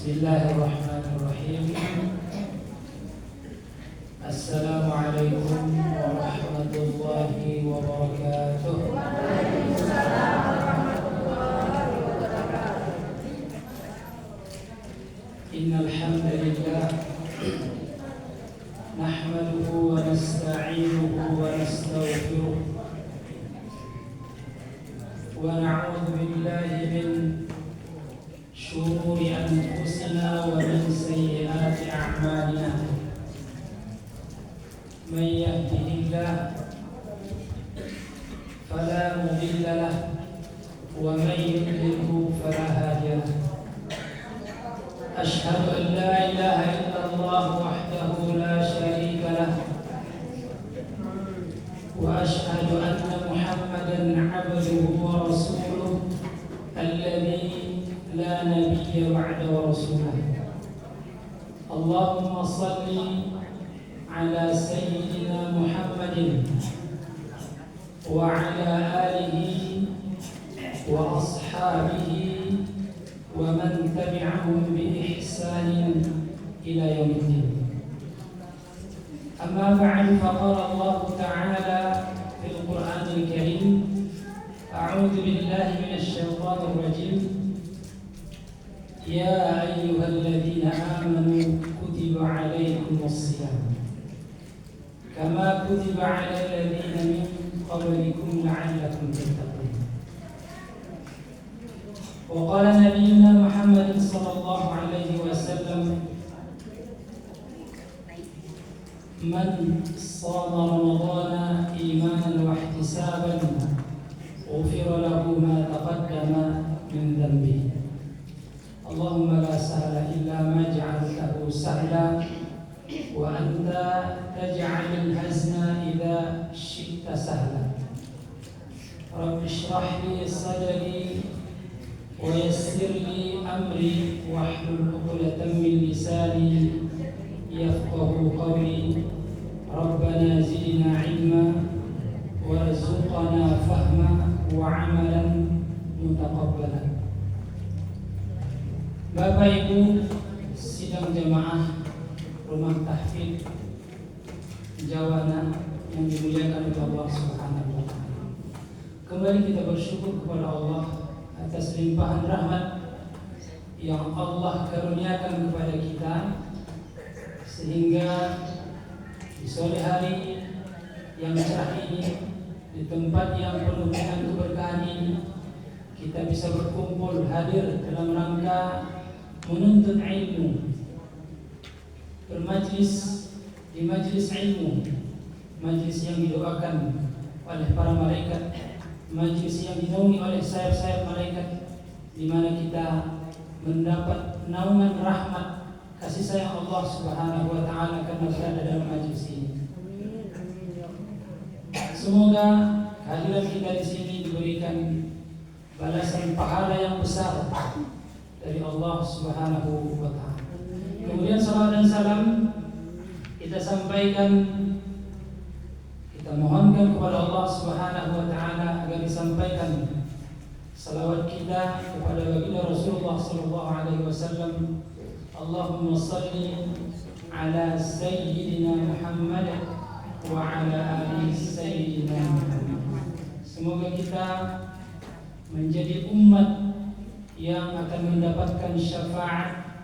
Bismillahirrahmanirrahim. Assalamualaikum warahmatullahi wabarakatuh. Waalaikumsalam warahmatullahi wabarakatuh. Innal hamdalillah nahmaduhu wa nasta'inuhu wa nastaghfiruh wa na'udzu billahi min شرور أنفسنا ومن سيئات أعمالنا من يهده الله فلا مضل له ومن يضلله فلا هادي له أشهد أن لا إله إلا الله وحده لا شريك له وأشهد أن محمدا عبده ورسوله الذي لا نبي بعد ورسوله. اللهم صل على سيدنا محمد وعلى آله وأصحابه ومن تبعهم بإحسان إلى يوم الدين. أما بعد فقال الله تعالى في القرآن الكريم: أعوذ بالله من الشيطان الرجيم. يا أيها الذين آمنوا كتب عليكم الصيام كما كتب على الذين من قبلكم لعلكم تتقون. وقال نبينا محمد صلى الله عليه وسلم: من صام رمضان إيمانا واحتسابا غفر له ما تقدم من ذنبه. اللهم لا سهل إلا ما جعلته سهلا وأنت تجعل الحزن إذا شئت سهلا. رب اشرح لي صدري ويسر لي أمري واحلل عقدة من لساني يفقه قولي. ربنا زدنا علما وارزقنا فهما وعملا متقبلا. Bapak Ibu sidang jamaah Rumah Tahfidz Jawana yang dimuliakan oleh Allah Subhanahu wa taala. Kembali kita bersyukur kepada Allah atas limpahan rahmat yang Allah karuniakan kepada kita, sehingga di sore hari yang cerah ini, di tempat yang penuh dengan keberkahan ini, kita bisa berkumpul hadir dalam rangka menuntut ilmu, bermajlis di majlis ilmu, majlis yang didoakan oleh para malaikat, majlis yang dinaungi oleh sayap-sayap malaikat, di mana kita mendapat naungan rahmat kasih sayang Allah Subhanahu wa taala karena berada dalam majlis ini. Semoga kehadiran kita di sini diberikan balasan pahala yang besar dari Allah Subhanahu wa taala. Kemudian salawat dan salam kita sampaikan, kita mohonkan kepada Allah Subhanahu wa taala agar disampaikan salawat kita kepada baginda Rasulullah sallallahu alaihi wasallam. Allahumma shalli ala sayyidina Muhammad wa ala ali sayyidina Muhammad. Semoga kita menjadi umat yang akan mendapatkan syafaat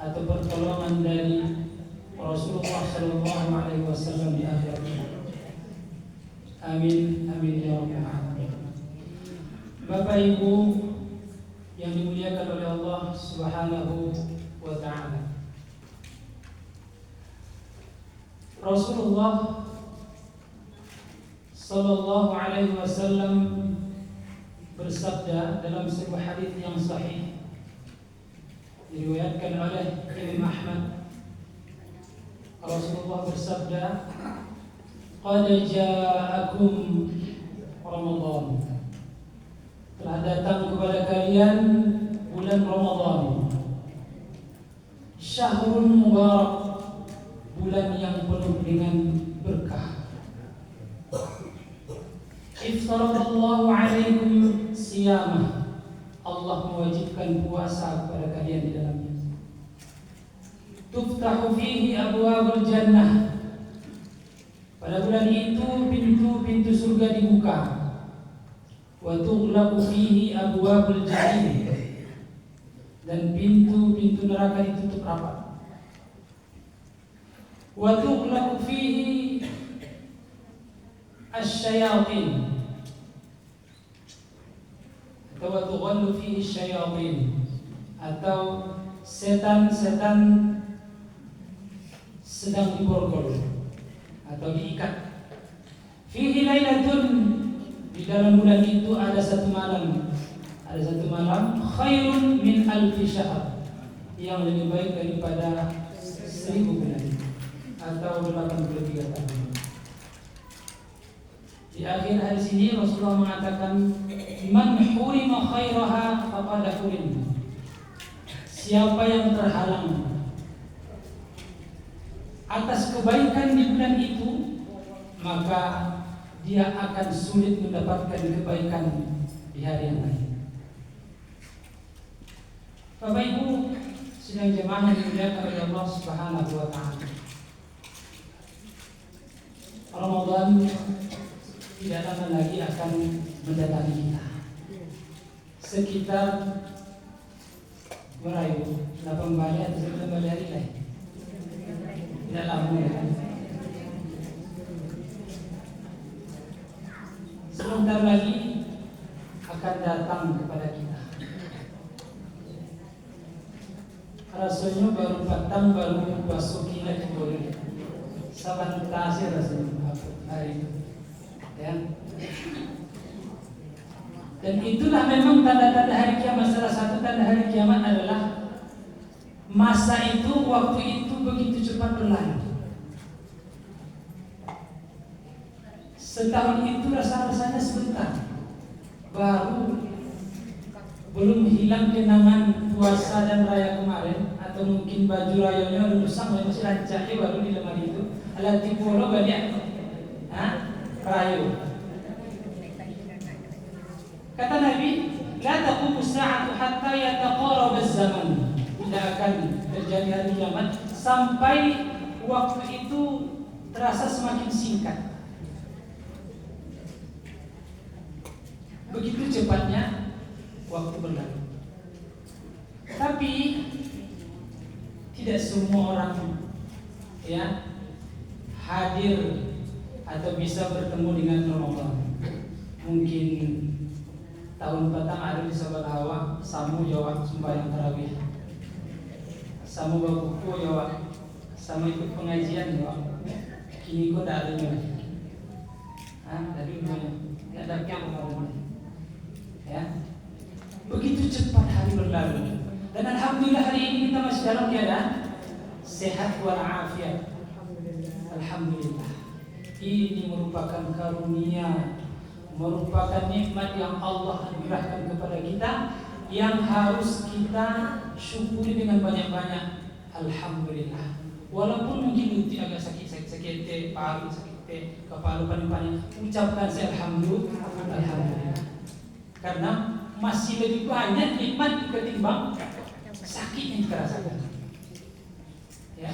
atau pertolongan dari Rasulullah sallallahu alaihi wasallam di akhirat. Amin amin ya rabbal alamin. Bapak Ibu yang dimuliakan oleh Allah Subhanahu wa taala. Rasulullah sallallahu alaihi wasallam bersabda dalam sebuah hadis yang sahih diriwayatkan oleh Imam Ahmad. Rasulullah bersabda, "Qad ja'akum Ramadan." Telah datang kepada kalian bulan Ramadan. Syahrul Mubarak, bulan yang penuh dengan berkah. Iftaradallahu alaikum siyamah, Allah mewajibkan puasa kepada kalian di dalamnya. tuftahu fihi abwabul jannah. Pada bulan itu pintu-pintu surga dibuka. Wa tughlaqu fihi abwabul jahim. Dan pintu-pintu neraka ditutup rapat. Wa tughlaqu fihi asyayatin. Atau wa tughallu fihi asyayatin. Atau setan-setan sedang diborgol atau diikat. Fihi lailatun, di dalam bulan itu ada satu malam khairun min alfi syahr, yang lebih baik daripada 1000 bulan atau 83 tahun. Di akhir hadis ini Rasulullah mengatakan, man hurima khairaha faqad hurim. Siapa yang terhalang atas kebaikan di bulan itu, maka dia akan sulit mendapatkan kebaikan di hari yang lain. Bapak Ibu sedang jemaah yang dimuliakan oleh Allah Subhanahu wa taala. Ramadan tidak lama lagi akan mendatangi kita. Sekitar merayu 8 hari atau 9 hari lain. Tidak lama ya. Sebentar lagi akan datang kepada kita. Rasanya baru patang, baru basuh kina boleh. Saban tasir rasanya hari itu. Ya. Dan itulah memang tanda-tanda hari kiamat. Salah satu tanda hari kiamat adalah masa itu, waktu itu begitu cepat berlalu. Setahun itu rasa-rasanya sebentar. Baru belum hilang kenangan puasa dan raya kemarin, atau mungkin baju rayanya udah rusak, masih rancaknya baru di lemari itu. Alati polo banyak, rayu. Kata Nabi, la taqumu as-sa'atu hatta yataqarrab az-zaman. Tidak akan terjadi hari kiamat sampai waktu itu terasa semakin singkat. Begitu cepatnya waktu berlalu. Tapi tidak semua orang hadir atau bisa bertemu dengan Ramadan. Mungkin tahun petang ada di Sabat Hawa, samu jawab sembahyang tarawih, samu babuku jawab, samu ikut pengajian jawab. Kini kok tidak ada lagi. Dari dulunya tidak ada yang mau. Ya, begitu cepat hari berlalu. Dan alhamdulillah hari ini kita masih dalam keadaan sehat walafiat. Alhamdulillah. Ini merupakan karunia, merupakan nikmat yang Allah anugerahkan kepada kita, yang harus kita syukuri dengan banyak-banyak. Alhamdulillah. Walaupun mungkin uti agak sakit, paru sakit, kepala paling-paling, ucapkan saya alhamdulillah. Karena masih lebih banyak nikmat ketimbang sakit yang kita rasakan. Ya.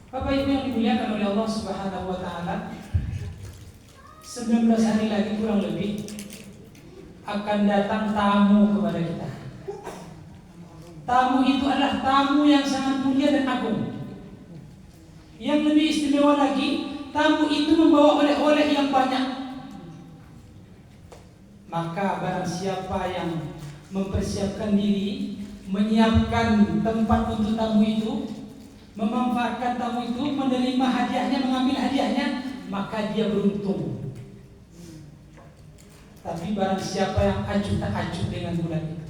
Bapak Ibu yang dimuliakan oleh Allah Subhanahu wa taala, 19 hari lagi kurang lebih akan datang tamu kepada kita. Tamu itu adalah tamu yang sangat mulia dan agung. Yang lebih istimewa lagi, tamu itu membawa oleh-oleh yang banyak. Maka barang siapa yang mempersiapkan diri, menyiapkan tempat untuk tamu itu, memanfaatkan tamu itu, menerima hadiahnya, mengambil hadiahnya, maka dia beruntung. Tapi barang siapa yang acuh tak acuh dengan bulan itu,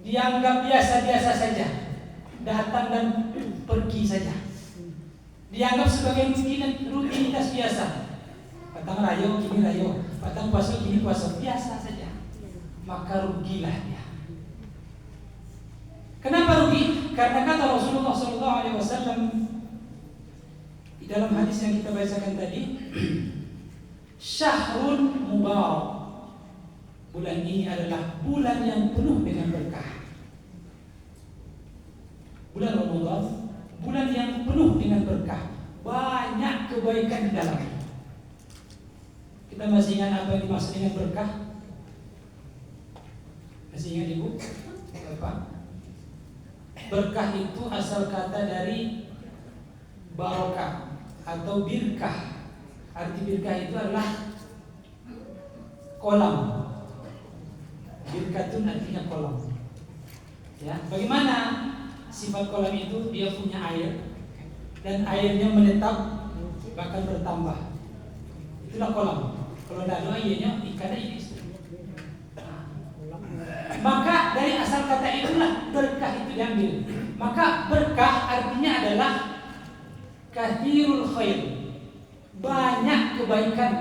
dianggap biasa-biasa saja, datang dan pergi saja, dianggap sebagai rutinitas biasa. Patang rayo, kini rayo, patang puasa, kini puasa, biasa saja, maka rugilah dia. Kenapa rugi? Karena kata Rasulullah SAW di dalam hadis yang kita bacakan tadi, Syahrun Mubarak, bulan ini adalah bulan yang penuh dengan berkah. Bulan Ramadan bulan yang penuh dengan berkah, banyak kebaikan di dalamnya. Kita masih ingat apa yang dimaksud dengan berkah? Masih ingat Ibu? Apa? Berkah itu asal kata dari barokah atau birkah. Arti birkah itu adalah kolam. Birkatun artinya kolam. Ya, bagaimana sifat kolam itu? Dia punya air dan airnya menetap bahkan bertambah. Itulah kolam. Kalau tidak ada airnya, ikannya ini. Maka dari asal kata itulah berkah itu diambil. Maka berkah artinya adalah kathirul khair, banyak kebaikan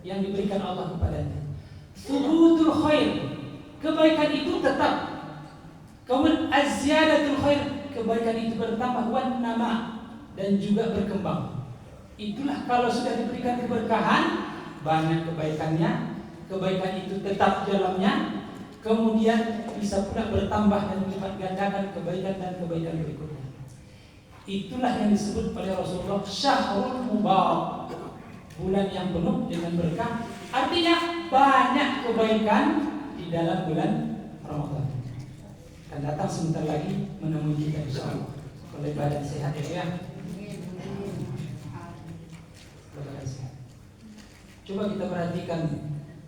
yang diberikan Allah kepadanya. Thubutul khair, kebaikan itu tetap. Kemudian azyadatul khair, kebaikan itu bertambah. Wan nama, dan juga berkembang. Itulah kalau sudah diberikan keberkahan, banyak kebaikannya, kebaikan itu tetap dalamnya, kemudian bisa pula bertambah dan melipat gandakan kebaikan dan kebaikan berikutnya. Itulah yang disebut oleh Rasulullah Syahrul Mubarak, bulan yang penuh dengan berkah. Artinya banyak kebaikan di dalam bulan Ramadan. Akan datang sebentar lagi menemui kita insyaallah. Oleh badan sehat ya. Coba kita perhatikan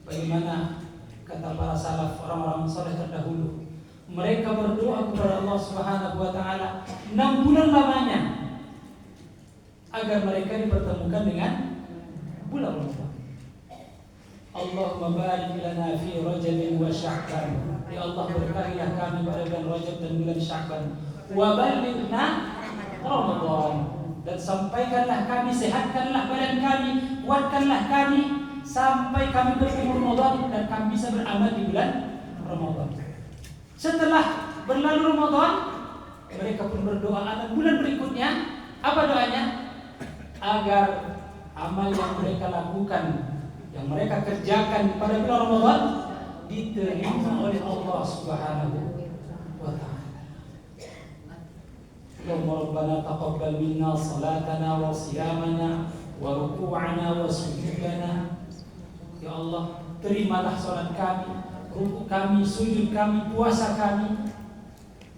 bagaimana kata para salaf, orang-orang saleh terdahulu. Mereka berdoa kepada Allah Subhanahu wa taala 6 bulan lamanya agar mereka dipertemukan dengan bulan Ramadan. Allahumma barik lana fi Rajab wa Sya'ban. Ya Allah, berkahilah kami pada bulan Rajab dan bulan Sya'ban. Wa ballighna Ramadan. Dan sampaikanlah kami, sehatkanlah badan kami, kuatkanlah kami sampai kami bertemu Ramadan dan kami bisa beramal di bulan Ramadan. Setelah berlalu Ramadan, mereka pun berdoa anak bulan berikutnya. Apa doanya? Agar amal yang mereka lakukan, yang mereka kerjakan pada bulan Ramadan diterima oleh Allah Subhanahu wa ta'ala. Allahumma rabbana taqabbal minna salatana wa siyamana wa ruku'ana wa sujudana. Ya Allah, terimalah salat kami, rukuk kami, sujud kami, puasa kami.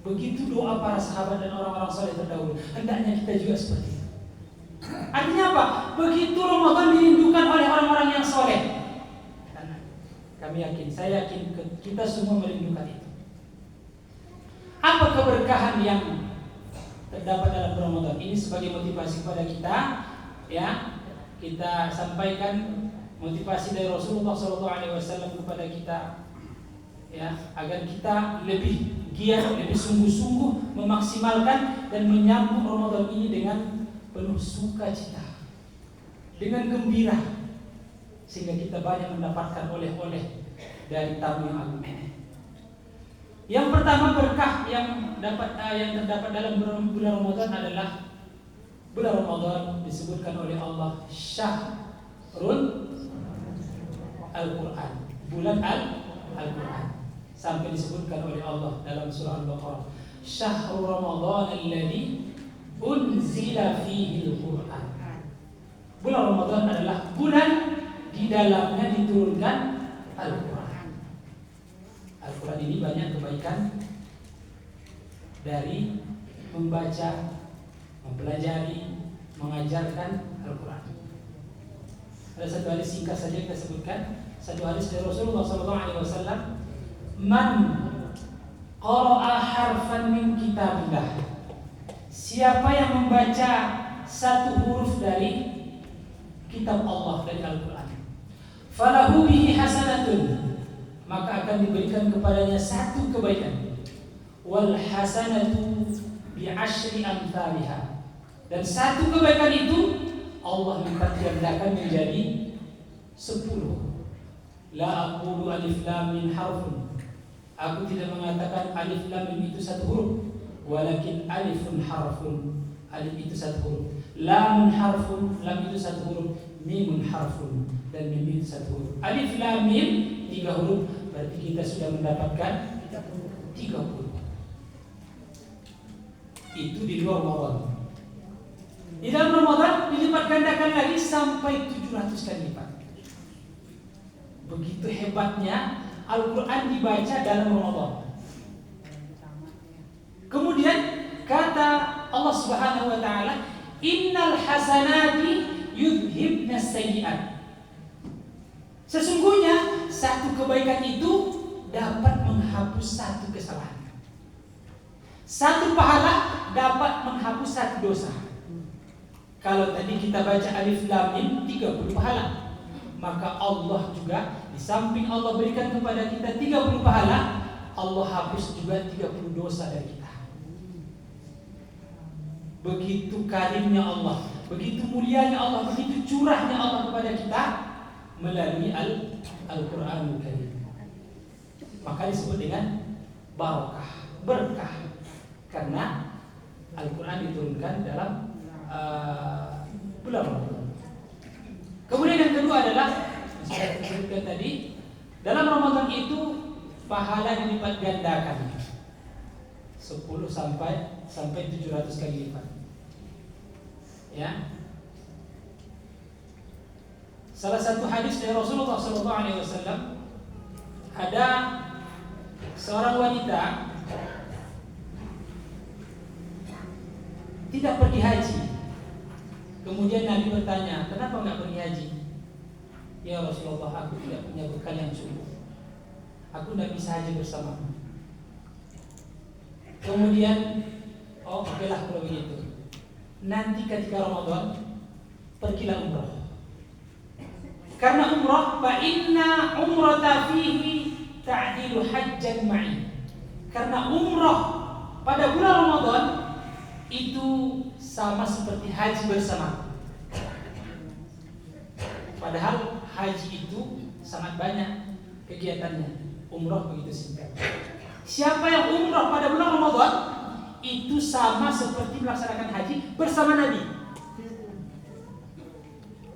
Begitu doa para sahabat dan orang-orang saleh terdahulu. Hendaknya kita juga seperti itu. Artinya apa? Begitu Ramadan dirindukan oleh orang-orang yang saleh. Kami yakin, saya yakin kita semua merindukan itu. Apa keberkahan yang terdapat dalam Ramadan ini sebagai motivasi kepada kita? Ya, kita sampaikan motivasi dari Rasulullah SAW kepada kita, ya, agar kita lebih giat, lebih sungguh-sungguh memaksimalkan dan menyambut Ramadan ini dengan penuh sukacita, dengan gembira, sehingga kita banyak mendapatkan oleh-oleh dari tamu yang agung ini. Yang pertama berkah yang terdapat dalam bulan Ramadan adalah bulan Ramadan disebutkan oleh Allah Syahrul Al-Quran, bulan Al-Quran, sampai disebutkan oleh Allah dalam surah Al-Baqarah, Syahrul Ramadan alladzi unzila fihi Al-Quran. Bulan Ramadan adalah bulan di dalamnya diturunkan Al-Quran. Al-Quran ini banyak kebaikan dari membaca, mempelajari, mengajarkan Al-Quran. Ada satu hadis singkat saja kita sebutkan, satu hadis dari Rasulullah SAW, man qara'a harfan min kitabillah, siapa yang membaca satu huruf dari kitab Allah, dari Al-Quran, falahu bihi hasanatun, maka akan diberikan kepadanya satu kebaikan, wal hasanatu bi asyri amsalihha, dan satu kebaikan itu Allah lipat gandakan menjadi 10. La aqulu alif lam mim harfun, aku tidak mengatakan alif lam mim itu satu huruf, walakin alifun harfun, alif itu satu huruf, lamun harfun, lam itu satu huruf, mimun harfun, dan mim itu satu huruf. Alif lam mim 3 huruf, berarti kita sudah mendapatkan 30. Itu di luar Ramadan. Di dalam Ramadan dilipat gandakan lagi sampai 700 kali lipat. Begitu hebatnya Al-Quran dibaca dalam Ramadan. Kemudian kata Allah Subhanahu wa taala, "Innal hasanati yudhibna sayyi'at." Sesungguhnya satu kebaikan itu dapat menghapus satu kesalahan. Satu pahala dapat menghapus satu dosa. Kalau tadi kita baca alif lam mim 30 pahala, maka Allah juga di samping Allah berikan kepada kita 30 pahala, Allah hapus juga 30 dosa dari kita. Begitu karimnya Allah, begitu mulianya Allah, begitu curahnya Allah kepada kita melalui Al-Quranul Karim. Maka disebut dengan barakah, berkah, karena Al-Quran diturunkan dalam bulan Ramadan. Kemudian yang kedua adalah saya sebutkan tadi, dalam Ramadan itu pahala dilipat gandakan 10 sampai 700 kali lipat. Ya. Salah satu hadis dari Rasulullah SAW, ada seorang wanita tidak pergi haji. Kemudian Nabi bertanya, kenapa enggak pergi haji? Ya Rasulullah, aku tidak punya bekal yang cukup. Aku tidak bisa haji bersamamu. Kemudian, oh okelah kalau begitu. Nanti ketika Ramadan, pergilah umrah. Karena umrah, fa inna umrata fihi ta'dilu hajjan ma'i. Karena umrah pada bulan Ramadan itu sama seperti haji bersama. Padahal haji itu sangat banyak kegiatannya, umrah begitu singkat. Siapa yang umrah pada bulan Ramadan itu sama seperti melaksanakan haji bersama Nabi.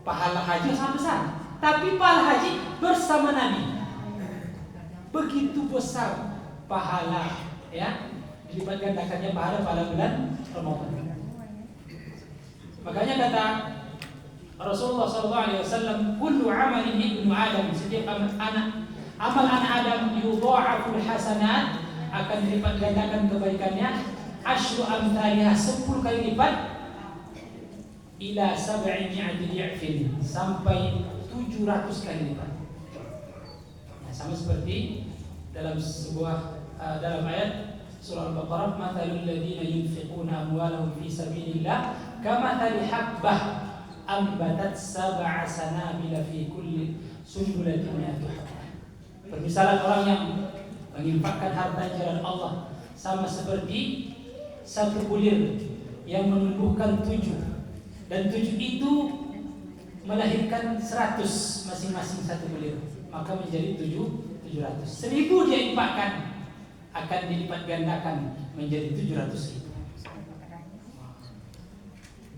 Pahala haji sangat besar, tapi pahala haji bersama Nabi begitu besar pahala, ya, dilipat gandakannya pahala pada bulan Ramadan. Makanya kata Rasulullah SAW, kullu amalin ibnu Adam, setiap amal anak Adam yudha'aful hasanat, akan dilipat gandakan kebaikannya asyru amthaliha, 10 kali lipat, ila 700 di'fin, sampai 700 kali lipat. Nah, sama seperti dalam sebuah dalam ayat surah Al-Baqarah, mathalul ladzina yunfiquna amwalahum fi sabilillah kamathali habbah ambatat sab'a sanabila fi kulli sunbulatin mi'atu habbah. Permisalan orang yang menginfakkan harta di jalan Allah sama seperti satu bulir yang menumbuhkan 7, dan 7 itu melahirkan 100 masing-masing satu bulir, maka menjadi 700. 1000 dia infakkan akan dilipat gandakan menjadi 700.000.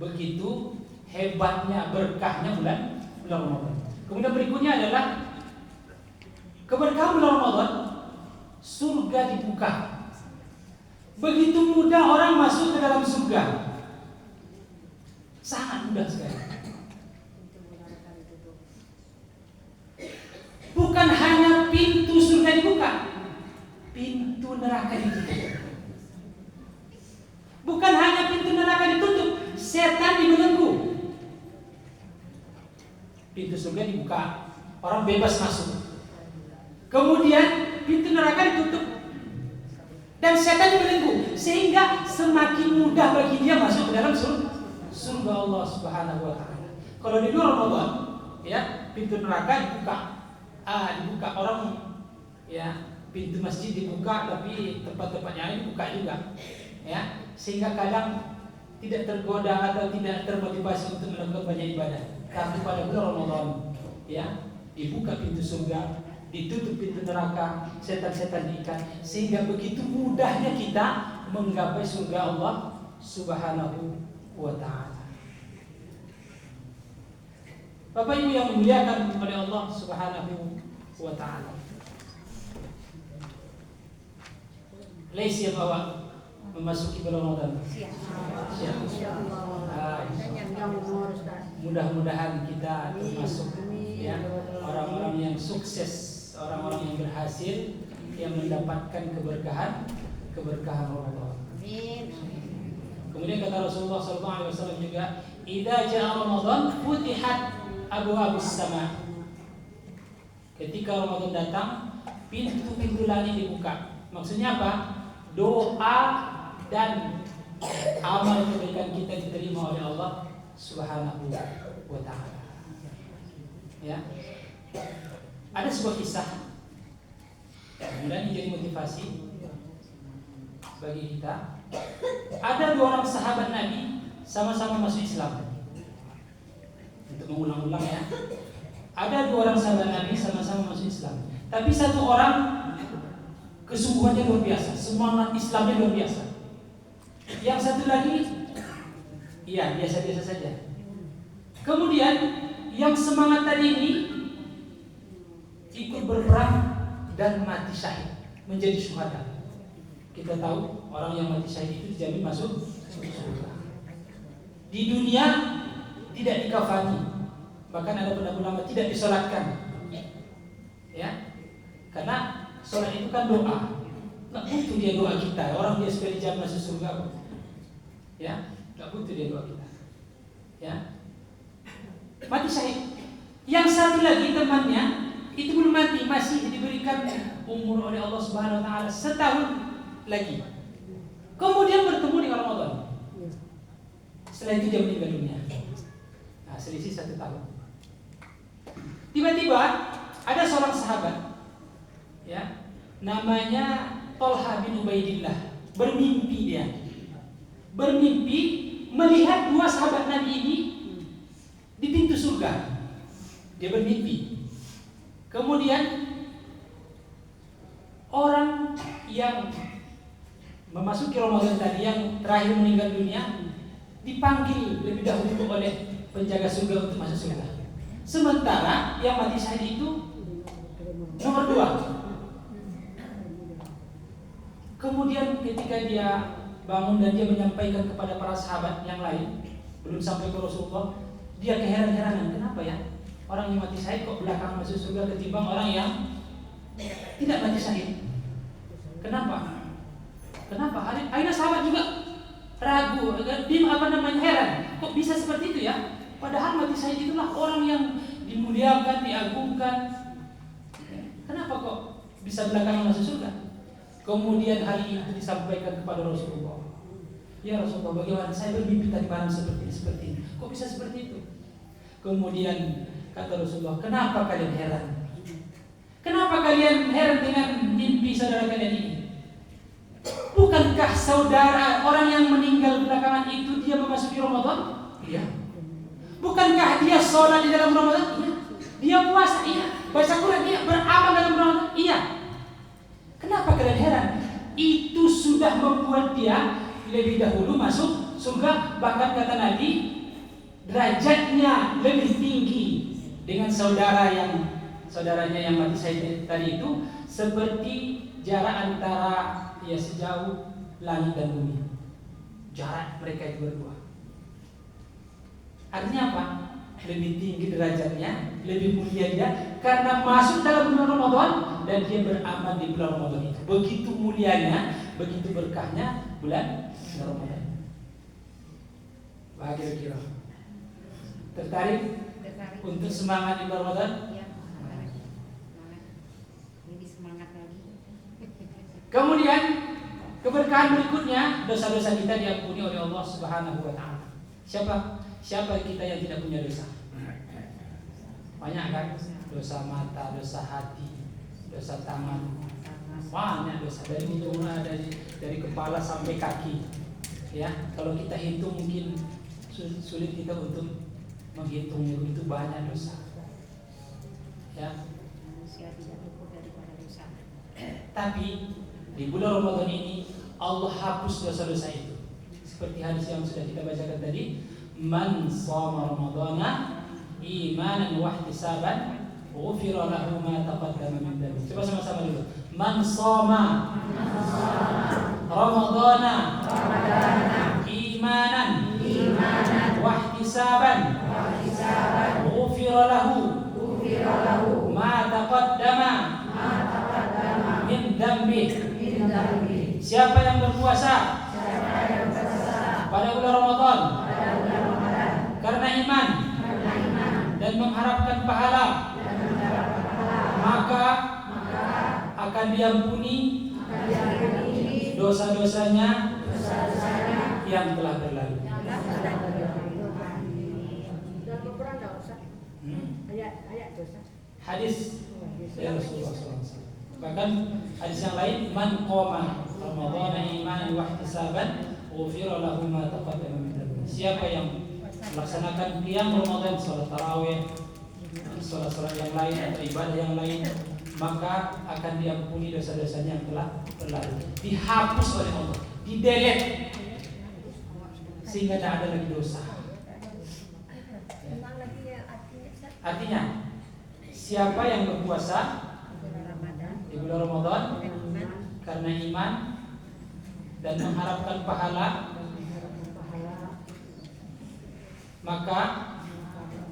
Begitu hebatnya berkahnya bulan Ramadan. Kemudian berikutnya adalah keberkahan bulan Ramadan, surga dibuka. Begitu mudah orang masuk ke dalam surga. Sangat mudah sekali. Bukan hanya pintu surga dibuka, pintu neraka ditutup. Bukan hanya pintu neraka ditutup, setan dibelenggu. Pintu surga dibuka, orang bebas masuk. Kemudian pintu neraka ditutup dan setan dibelenggu, sehingga semakin mudah bagi dia masuk ke dalam surga Allah Subhanahu wa taala. Kalau di luar Ramadan, ya, pintu neraka dibuka orang, ya, pintu masjid dibuka, tapi tempat-tempat yang lain dibuka juga, ya, sehingga kadang tidak tergoda atau tidak termotivasi untuk melakukan banyak ibadah. Tapi pada bulan Ramadan, ya, dibuka pintu surga, ditutup pintu neraka, setan-setan diikat, sehingga begitu mudahnya kita menggapai surga Allah Subhanahu wa ta'ala. Bapak Ibu yang dimuliakan oleh Allah Subhanahu wa ta'ala, laisa bahwa memasuki bulan Ramadan? Siap. Siap. Insyaallah. Yang umur Ustaz. Mudah-mudahan kita termasuk Amin. ya orang-orang yang sukses, orang-orang yang berhasil, yang mendapatkan keberkahan Ramadan. Amin. Kemudian kata Rasulullah SAW juga, "Idza jaa Ramadan futihat abwaabus sama." Ketika Ramadan datang, pintu-pintu langit dibuka. Maksudnya apa? Doa dan amal kebaikan kita diterima oleh Allah Subhanahu wa taala. Ya. Ada sebuah kisah. Kemudian ini jadi motivasi bagi kita. Ada 2 orang sahabat Nabi sama-sama masuk Islam. Untuk mengulang-ulang ya. Ada 2 orang sahabat Nabi sama-sama masuk Islam. Tapi satu orang kesungguhannya luar biasa, semangat Islamnya luar biasa. Yang satu lagi, iya biasa-biasa saja. Kemudian yang semangat tadi ini ikut berperang dan mati syahid, menjadi syuhada. Kita tahu orang yang mati syahid itu dijamin masuk surga. Di dunia tidak dikafani, bahkan ada pendapat ulama tidak disolatkan. Ya, karena solat itu kan doa. Nggak butuh dia doa kita. Orang dia supaya dijamin masuk surga. Ya, nggak butuh dia doa kita. Ya, mati syahid. Yang satu lagi temannya itu belum mati, masih diberikan umur oleh Allah Subhanahu Wa Taala setahun lagi. Kemudian bertemu dengan Ramadan. Setelah itu dia meninggal dunia. Nah, selisih 1 tahun. Tiba-tiba ada seorang sahabat, ya, namanya Thalha bin Ubaidillah. Bermimpi dia, bermimpi melihat 2 sahabat Nabi ini di pintu surga. Dia bermimpi. Kemudian orang yang memasuki Ramadan tadi, yang terakhir meninggal dunia, dipanggil lebih dahulu oleh penjaga surga untuk masuk surga. Sementara yang mati syahid itu nomor 2. Kemudian ketika dia bangun dan dia menyampaikan kepada para sahabat yang lain, belum sampai ke Rasulullah, dia keheran-heranan, kenapa ya orang yang mati syahid kok belakang masuk surga ketimbang orang yang tidak mati syahid? Kenapa? Akhirnya sahabat juga ragu, heran, kok bisa seperti itu ya? Padahal mati syahid itulah orang yang dimuliakan, diagungkan. Kenapa kok bisa belakangan masuk surga? Kemudian hari itu disampaikan kepada Rasulullah. Ya Rasulullah, bagaimana? Saya bermimpi tadi malam seperti ini. Kok bisa seperti itu? Kemudian kata Rasulullah, kenapa kalian heran? Kenapa kalian heran dengan mimpi saudara kalian ini? Bukankah saudara orang yang meninggal belakangan itu dia memasuki Ramadan? Iya. Bukankah dia sholat di dalam Ramadan? Iya. Dia puasa? Iya. Baca Quran? Iya. Beramal dalam Ramadan? Iya. Kenapa kalian heran? Itu sudah membuat dia lebih dahulu masuk surga. Bahkan kata Nabi, derajatnya lebih tinggi dengan saudaranya yang mati syahid tadi itu, seperti jarak antara sejauh langit dan bumi. Jarak mereka itu berdua. Artinya apa? Lebih tinggi derajatnya, lebih mulia dia karena masuk dalam bulan Ramadan dan dia beramal di bulan Ramadan itu. Begitu mulianya, begitu berkahnya bulan Ramadan. Bahagia kira. Tertarik untuk semangat di bulan Ramadan? Ya, lebih semangat lagi. Kemudian keberkahan berikutnya, dosa-dosa kita diampuni oleh Allah Subhanahu wa taala. Siapa kita yang tidak punya dosa? Banyak kan? Dosa mata, dosa hati, dosa tangan. Banyak dosa dari ujung dari kepala sampai kaki. Ya, kalau kita hitung mungkin sulit kita untuk menghitungnya, itu banyak dosa. Ya. Manusia tidak luput daripada dosa. Tapi di bulan Ramadan ini Allah hapus dosa-dosa itu. Seperti hadis yang sudah kita bacakan tadi, man shoma ramadhana imanan wa ihtisaban ghufira lahu ma taqaddama min dhanbi. Coba sama-sama dulu. Man shoma Ramadana imanan wa ihtisaban ghufira lahu ma taqaddama min dambi. Siapa yang berpuasa pada bulan Ramadan karena iman dan mengharapkan pahala, maka akan diampuni dosa-dosanya yang telah berlalu. Hadis dari Rasulullah SAW. Bahkan hadis yang lain, man qama Ramadhana imanan wa ihtisaban ghufira lahu ma taqaddama min dhanbi. Siapa yang melaksanakan qiyam Ramadan, salat tarawih, salat-salat yang lain atau ibadah yang lain, maka akan diampuni dosa-dosanya yang telah berlalu, dihapus oleh Allah, didelete, sehingga tidak ada lagi dosa. Artinya, siapa yang berpuasa di bulan Ramadan karena iman dan mengharapkan pahala, maka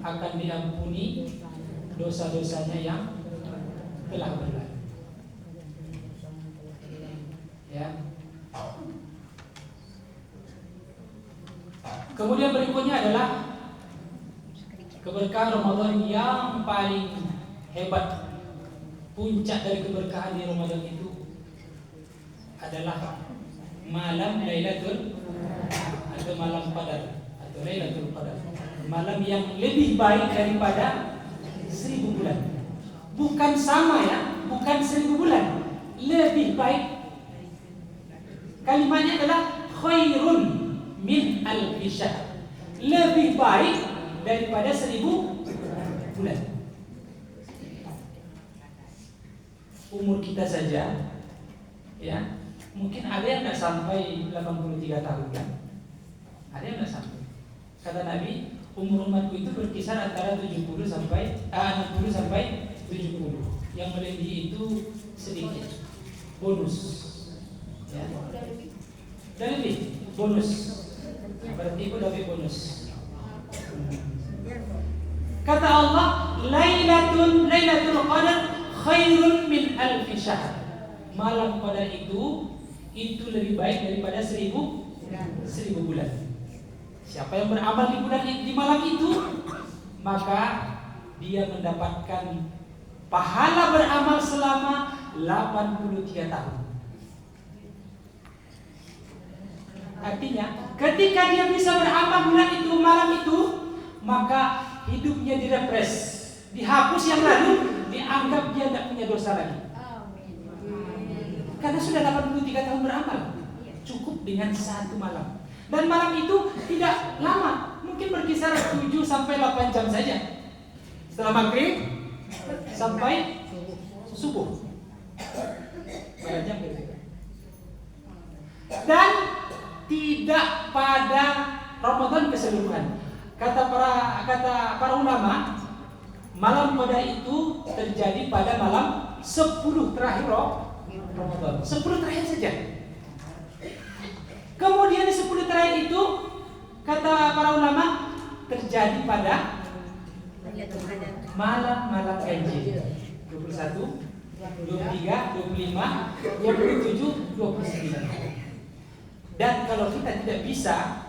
akan diampuni dosa-dosanya yang telah berlalu. Ya. Kemudian berikutnya adalah keberkahan Ramadan yang paling hebat. Puncak dari keberkahan di Ramadan itu adalah malam Lailatul atau malam Qadar atau Lailatul Qadar. Malam yang lebih baik daripada 1000 bulan. Bukan sama ya, bukan 1000 bulan. Lebih baik. Kalimatnya adalah khairun min alfi syahr. Lebih baik daripada 1000 bulan. Umur kita saja ya, mungkin ada yang tidak sampai 83 tahun kan? Ada yang tidak sampai. Kata Nabi, umur umatku itu berkisar antara 60 sampai 70. Yang melebihi itu sedikit. Bonus. Ya. Dan lebih bonus. Berarti itu lebih bonus. Kata Allah, Lailatul Qadar khairun min alfi syahr. Malam Qadar itu lebih baik daripada 1000 bulan. Siapa yang beramal di malam itu, maka dia mendapatkan pahala beramal selama 83 tahun. Artinya, ketika dia bisa beramal malam itu, maka hidupnya direpres, dihapus yang lalu, dianggap dia tidak punya dosa lagi. Karena sudah 83 tahun beramal, cukup dengan satu malam. Dan malam itu tidak lama, mungkin berkisar 7 sampai 8 jam saja. Setelah maghrib sampai subuh. Berapa jam kira-kira? Dan tidak pada Ramadan keseluruhan. Kata para ulama, malam Qadar itu terjadi pada malam 10 terakhir Ramadan. 10 terakhir saja. Kemudian di 10 terakhir itu, kata para ulama, terjadi pada malam-malam ganjil. 21, 23, 25, 27, 29. Dan kalau kita tidak bisa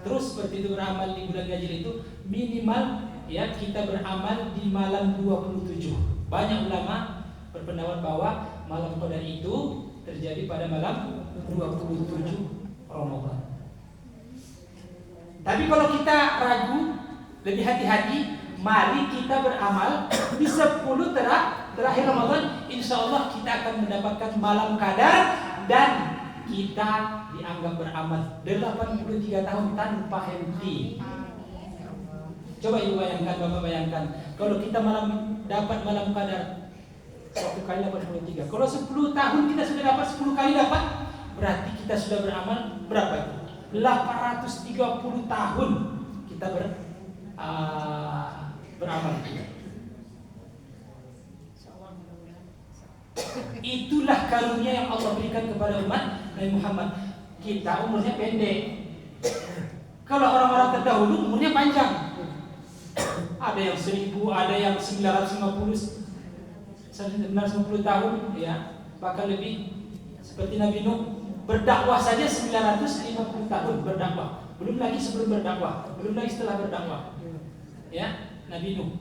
terus seperti itu beramal di bulan ganjil itu, minimal ya kita beramal di malam 27. Banyak ulama berpendapat bahwa malam Qadar itu terjadi pada malam 27 Ramadan. Tapi kalau kita ragu, lebih hati-hati, mari kita beramal di 10 terakhir Ramadan. Insya Allah kita akan mendapatkan malam Qadar dan kita dianggap beramal 83 tahun tanpa henti. Coba ibu bayangkan, bapak bayangkan, kalau kita dapat malam Qadar 1 kali 83. Kalau 10 tahun kita sudah dapat 10 kali dapat, berarti kita sudah beramal berapa itu? 830 tahun kita beramal. Itulah karunia yang Allah berikan kepada umat Nabi Muhammad. Kita umurnya pendek. Kalau orang-orang terdahulu umurnya panjang. Ada yang 1000, ada yang 950 tahun, ya, bahkan lebih. Seperti Nabi Nuh berdakwah saja 950 tahun berdakwah. Belum lagi sebelum berdakwah, belum lagi setelah berdakwah. Ya, Nabi Nuh.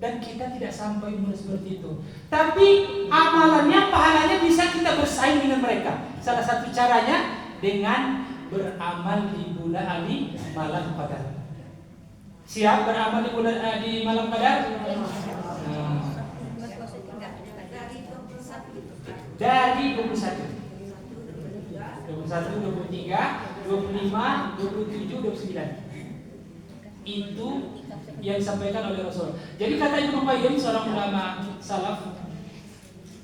Dan kita tidak sampai umur seperti itu. Tapi amalannya, pahalanya bisa kita bersaing dengan mereka. Salah satu caranya dengan beramal di bulan malam Qadar. Siap beramal di malam Qadar? Dari 21, 23, 25, 27, 29. Itu yang disampaikan oleh Rasul. Jadi kata Ibnu Qayyim, seorang ulama salaf,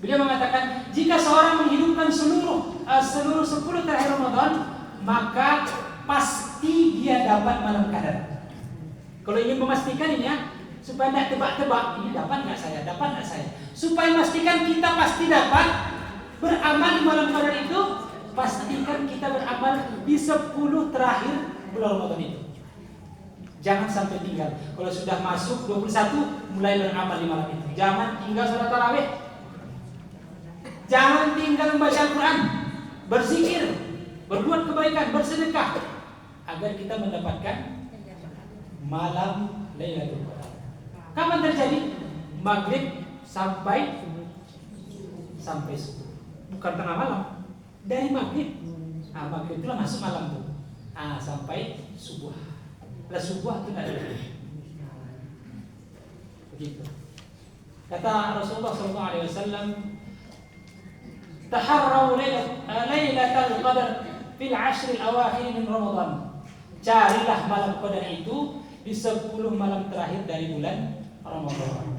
beliau mengatakan jika seorang menghidupkan seluruh 10 terakhir Ramadan, maka pasti dia dapat malam Qadar. Kalau ingin memastikan ini, ya, supaya tidak tebak-tebak, ini dapat nggak saya, dapat nggak saya, supaya memastikan kita pasti dapat beramal di malam Qadar itu, pastikan kita beramal di 10 terakhir bulan Ramadan itu. Jangan sampai tinggal. Kalau sudah masuk 21, mulai beramal di malam itu. Jangan tinggal salat tarawih. Jangan tinggal membaca Al-Quran, berzikir, berbuat kebaikan, bersedekah, agar kita mendapatkan malam Lailatul Qadar. Kapan terjadi? Maghrib sampai subuh. Bukan tengah malam. Dari maghrib. Maghrib itulah masuk malam tuh. Sampai subuh. Lah subuh itu tidak ada. Begitu. Kata Rasulullah SAW, taharraw lailatul qadar fil 'ashr al-awakhir min Ramadan. Carilah malam Qadar itu di 10 malam terakhir dari bulan Ramadan.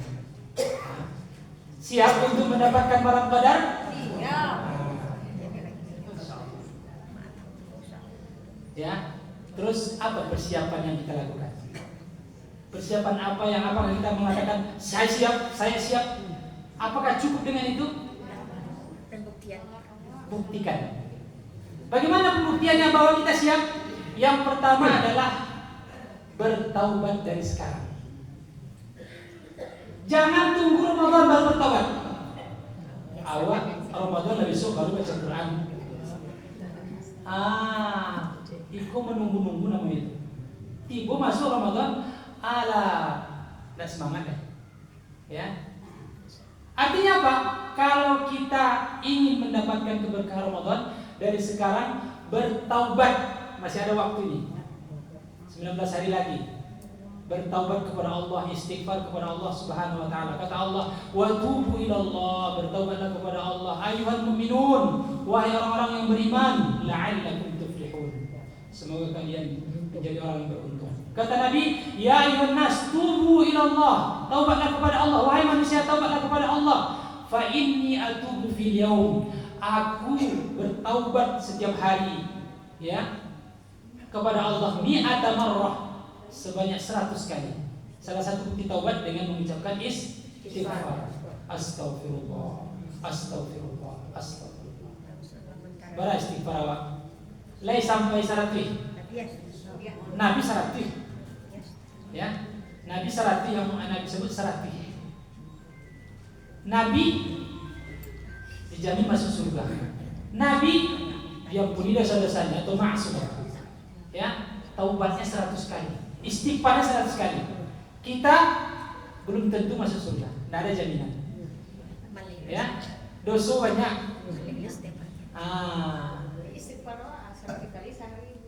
Siap untuk mendapatkan malam Qadar? Siap. Ya. Terus apa persiapan yang kita lakukan? Persiapan apakah kita mengatakan saya siap? Apakah cukup dengan itu? Pembuktian. Buktikan. Bagaimana pembuktiannya bahwa kita siap? Yang pertama adalah bertaubat dari sekarang. Jangan tunggu Ramadan baru bertaubat. Awal Ramadan besok baru baca Quran. Iko menunggu-nunggu namanya itu. Tiba masuk Ramadan, tidak semangat ya. Artinya apa? Kalau kita ingin mendapatkan keberkahan Ramadan, dari sekarang bertaubat, masih ada waktu ini. 19 hari lagi. Bertaubat kepada Allah, istighfar kepada Allah Subhanahu wa taala. Kata Allah, "Wa tubu ilallah", bertaubatlah kepada Allah. Ayuhal mu'minun, wahai orang-orang yang beriman, la'allakum tuflihun. Semoga kalian menjadi orang yang beruntung. Kata Nabi, "Ya ayuhan nas, tubu ilallah", taubatlah kepada Allah. Wahai manusia, taubatlah kepada Allah. Fa inni atubu fil yaum, aku bertaubat setiap hari, ya, kepada Allah mi'ata marrah, sebanyak 100 kali. Salah satu bukti taubat dengan mengucapkan istighfar. Astaghfirullah, astaghfirullah, astaghfirullah. Bara istighfar awak. Lai sampai 100. Nabi 100. Ya. Nabi 100 yang Nabi sebut 100. Nabi dijamin masuk surga. Nabi diampuni dosa-dosanya atau maksum. Ya, taubatnya 100 kali. Istighfarnya 100 kali. Kita belum tentu masuk surga. Tidak ada jaminan. Ya, dosa banyak. Istighfar 100 kali sehari.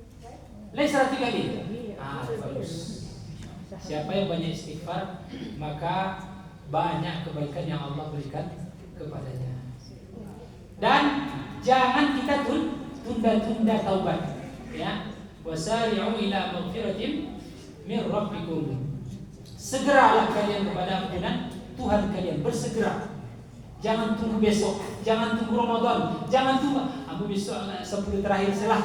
Lain 100 kali. Bagus. Siapa yang banyak istighfar, maka banyak kebaikan yang Allah berikan kepadanya. Dan jangan kita tunda-tunda taubat. Ya, wasari'u ila maghfiratin min rabbikum. Segeralah kalian kepada ampunan Tuhan kalian, bersegera. Jangan tunggu besok, jangan tunggu Ramadan, jangan tunggu besok 10 terakhir setelah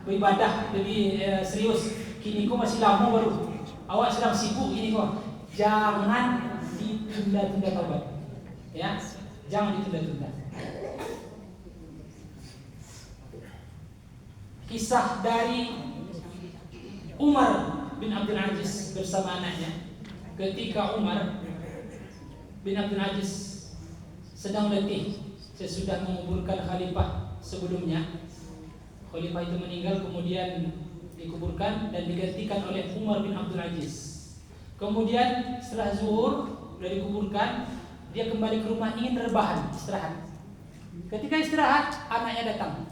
beribadah lebih serius. Kini kau masih lama baru. Awak sedang sibuk ini kau. Jangan ditunda-tunda taubat. Ya. Jangan ditunda-tunda. Kisah dari Umar bin Abdul Aziz bersama anaknya. Ketika Umar bin Abdul Aziz sedang letih sesudah menguburkan khalifah sebelumnya, khalifah itu meninggal kemudian dikuburkan dan digantikan oleh Umar bin Abdul Aziz. Kemudian setelah zuhur sudah dikuburkan, dia kembali ke rumah ingin rebahan, istirahat. Ketika istirahat, anaknya datang.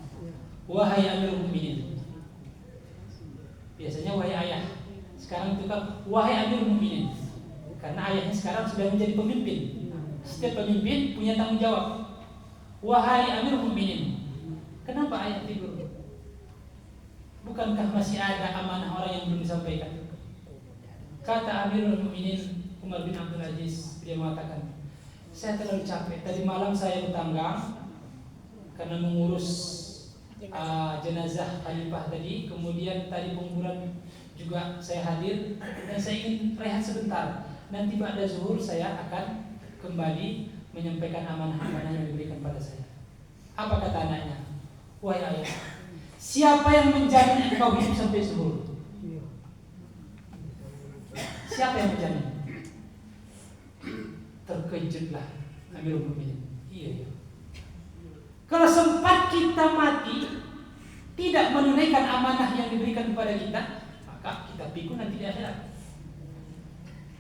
Wahai Amirul Mukminin. Biasanya wahai ayah. Sekarang itu kan wahai Amirul Mukminin. Karena ayahnya sekarang sudah menjadi pemimpin. Setiap pemimpin punya tanggung jawab. Wahai Amirul Mukminin. Kenapa ayah tidur? Bukankah masih ada amanah orang yang belum disampaikan? Kata Amirul Mukminin Umar bin Abdul Aziz, dia mengatakan, saya terlalu capek. Tadi malam saya bertanggang karena mengurus jenazah khalifah tadi. Kemudian tadi penguburan juga saya hadir dan saya ingin rehat sebentar. Nanti ba'da zuhur saya akan kembali menyampaikan amanah-amanah yang diberikan pada saya. Apa kata anaknya? Wahai ayah, siapa yang menjamin engkau hidup sampai zuhur? Siapa yang menjamin? Terkejutlah Amirul Mukminin. Iya. Kalau sempat kita mati tidak menunaikan amanah yang diberikan kepada kita, maka kita pikul nanti di akhirat.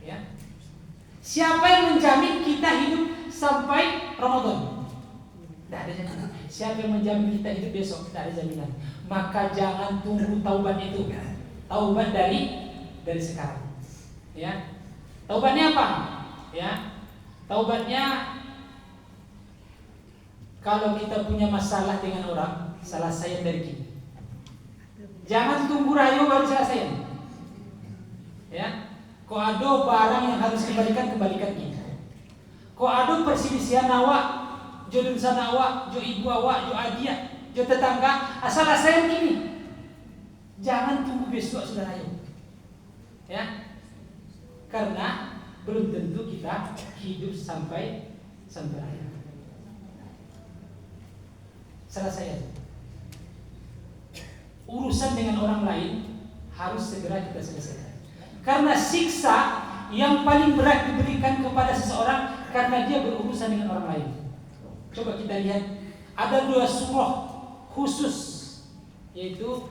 Ya. Siapa yang menjamin kita hidup sampai Ramadan? Tidak ada jaminan. Siapa yang menjamin kita hidup besok? Tidak ada jaminan. Maka jangan tunggu taubat itu. Taubat dari sekarang. Ya. Taubatnya apa? Ya. Taubatnya, kalau kita punya masalah dengan orang, selesaikan dari kini. Jangan tunggu rayu baru selesaikan. Ya. Kok ada barang yang harus kembalikan kini. Kok ada perselisihan awak, jo urusan awak, jo ibu awak, jo adia, jo tetangga, asal selesaikan kini. Jangan tunggu besok sudah rayu. Ya. Karena belum tentu kita hidup sampai akhir. Selesai. Urusan dengan orang lain harus segera kita selesaikan. Karena siksa yang paling berat diberikan kepada seseorang karena dia berurusan dengan orang lain. Coba kita lihat, ada 2 surah khusus, yaitu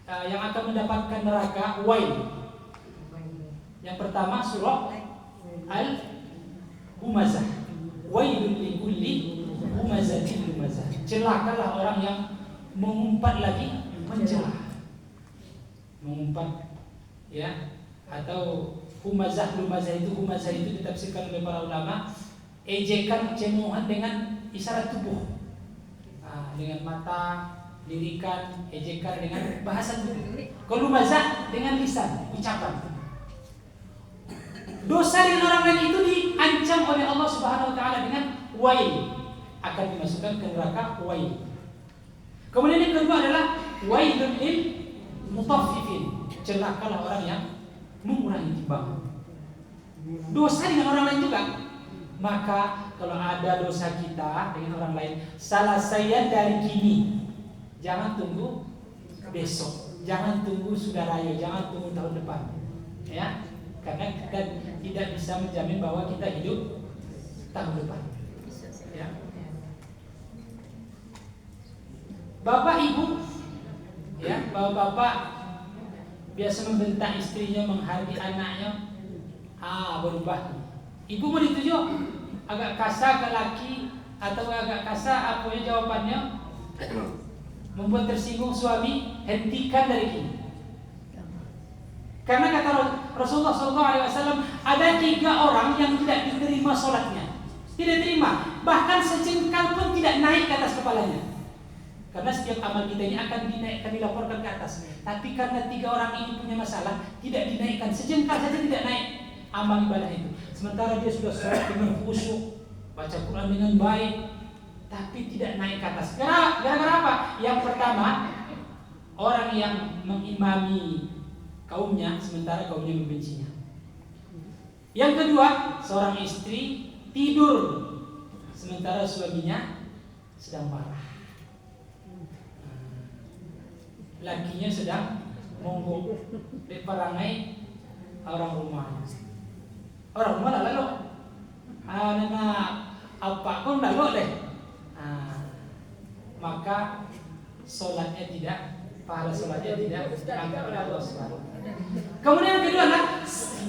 yang akan mendapatkan neraka Wail. Yang pertama surah Al-Humazah. Wailul likulli humazatin lumazah. Celakalah orang yang mengumpat lagi mencelah. Mengumpat, ya. Atau humazah itu ditafsirkan oleh para ulama, ejekan, cemohan dengan isyarat tubuh. Dengan mata, lirikan, ejekan dengan bahasa tubuh. Kalau humazah dengan lisan, ucapan. Dosa dengan orang lain itu diancam oleh Allah Subhanahu wa taala dengan wail, akan dimasukkan ke neraka wail. Kemudian yang kedua adalah wailul lil mutaffifin. Celakalah orang yang mengurangi timbangan. Dosa dengan orang lain juga. Maka kalau ada dosa kita dengan orang lain, selesaikan dari kini. Jangan tunggu besok. Jangan tunggu sudah raya. Jangan tunggu tahun depan. Ya. Karena kita tidak bisa menjamin bahwa kita hidup tahun depan. Ya. Bapak ibu, ya, bapak biasa membentak istrinya, menghargai anaknya. Berubah. Ibu mau dituju agak kasar ke laki atau agak kasar, apa jawabannya? Membuat tersinggung suami, hentikan dari kini. Karena kata Rasulullah SAW, ada 3 orang yang tidak diterima sholatnya. Tidak terima, bahkan sejengkal pun tidak naik ke atas kepalanya. Karena setiap amal kita ini akan dinaikkan, dilaporkan ke atas. Tapi karena 3 orang ini punya masalah, tidak dinaikkan, sejengkal saja tidak naik amal ibadah itu. Sementara dia sudah sholat dengan khusyuk, baca Quran dengan baik, tapi tidak naik ke atas. Gara-gara apa? Yang pertama, orang yang mengimami kaumnya, sementara kaumnya membencinya. Yang kedua, seorang istri tidur sementara suaminya sedang marah. Lakinya sedang monggok di perangai orang rumahnya. Orang rumah lalu, nana apa pun lalu deh. Maka solatnya tidak, pahala solatnya tidak diangkat oleh Allah SWT. Kemudian yang kedua adalah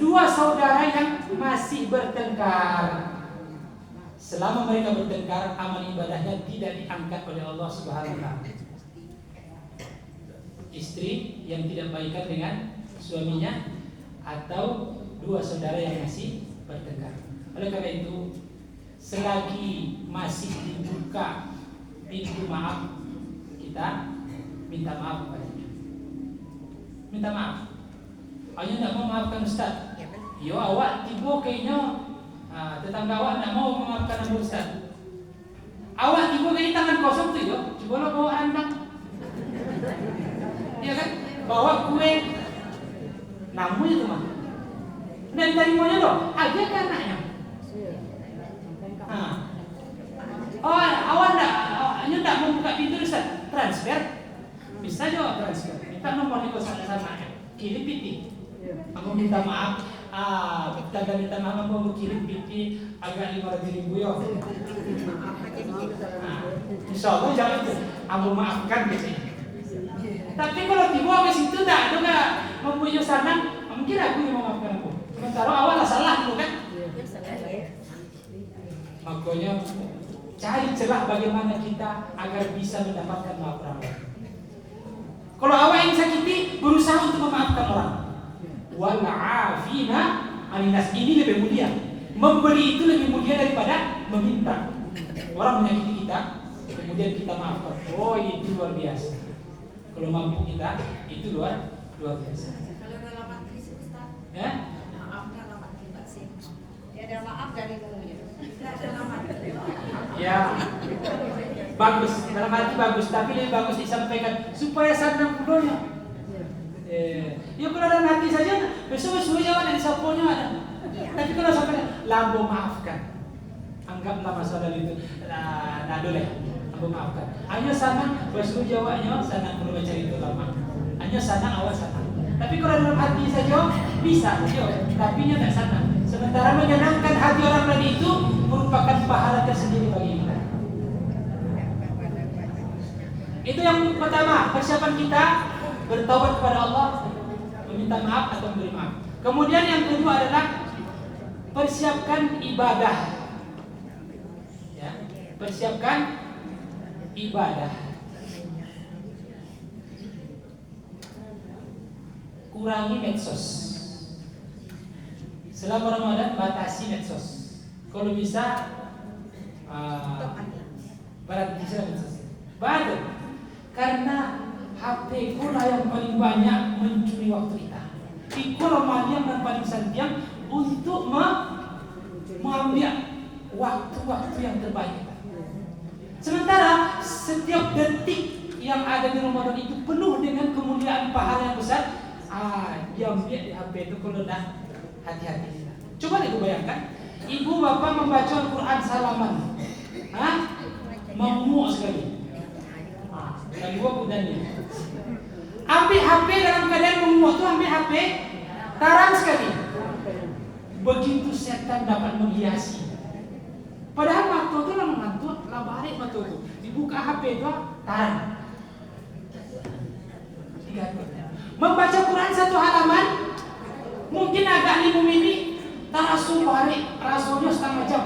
dua saudara yang masih bertengkar. Selama mereka bertengkar, amal ibadahnya tidak diangkat oleh Allah SWT. Istri yang tidak baikan dengan suaminya atau dua saudara yang masih bertengkar. Oleh karena itu, selagi masih dibuka pintu maaf, kita minta maaf kepadanya. Minta maaf. Hanya tidak mau maafkan Ustaz. Yo awak tiba kayaknya tetangga awak tidak mau memaafkan Abu Ustaz. Awak tiba kayaknya tangan kosong tuh yo. Coba lo bawa anak. Iya kan? Bawa kue. Namun itu mah. Dan tarimanya loh, aja kan anaknya. Awak enggak mau buka pintu Ustaz. Transfer. Bisa juga transfer. Minta nomor di kosan sama. Kirim pipi. Aku minta maaf. Tanda minta maaf aku kirim pipi agak 500.000 ya. Insya Allah jangan itu. Aku maafkan gitu. Tapi kalau tiba ke situ tak ada mempunyai sana, mungkin aku yang memaafkan aku. Sementara awal salah tu kan. Makanya cari celah bagaimana kita agar bisa mendapatkan maaf orang. Kalau awak yang sakiti, berusaha untuk memaafkan orang. Wal afina aninas, ini lebih mulia. Memberi itu lebih mulia daripada meminta. Orang menyakiti kita, kemudian kita maafkan. Oh, itu luar biasa. Kalau mampu kita, itu luar biasa. Kalau dalam hati Ustaz, Maafkan lama kita sih. Ya ada maaf dari mulia. Dalam hati. Ya, bagus. Dalam hati bagus, tapi lebih bagus disampaikan supaya sadar pulaunya. Ya kalau dalam hati saja, besok jangan ada saponya ada. Tapi kalau sampai lambo maafkan, anggaplah masalah itu, boleh. Maafkan. Hanya sana besok jawabnya sana perlu baca itu lama. Hanya sana awal sana. Tapi kalau dalam hati saja bisa saja, tapi nya tidak sana. Sementara menyenangkan hati orang lain itu merupakan pahala tersendiri bagi kita. Itu yang pertama, persiapan kita bertaubat kepada Allah, meminta maaf atau memberi maaf. Kemudian yang kedua adalah persiapkan ibadah. Ya, persiapkan ibadah. Kurangi medsos. Selama Ramadan batasi medsos. Kalau bisa berhenti medsos. Betul. Karena HP itulah yang paling banyak mencuri waktu kita. Itulah medium yang paling santiang untuk mengambil waktu-waktu yang terbaik. Sementara setiap detik yang ada di Ramadan itu penuh dengan kemuliaan pahala yang besar. Diambil di HP itu kalau dah hati-hati. Coba deh bayangkan, ibu bapak membaca Al-Quran salaman, menguak sekali. Dan gua kudanya. Ambil HP dalam keadaan menguak tu, ambil HP tarang sekali. Begitu setan dapat menghiasi. Padahal mata tu lah mengantuk, lah balik mata tu. Dibuka HP tu, tarang. Membaca Quran satu halaman mungkin agak 5 menit, langsung balik, rasanya setengah jam.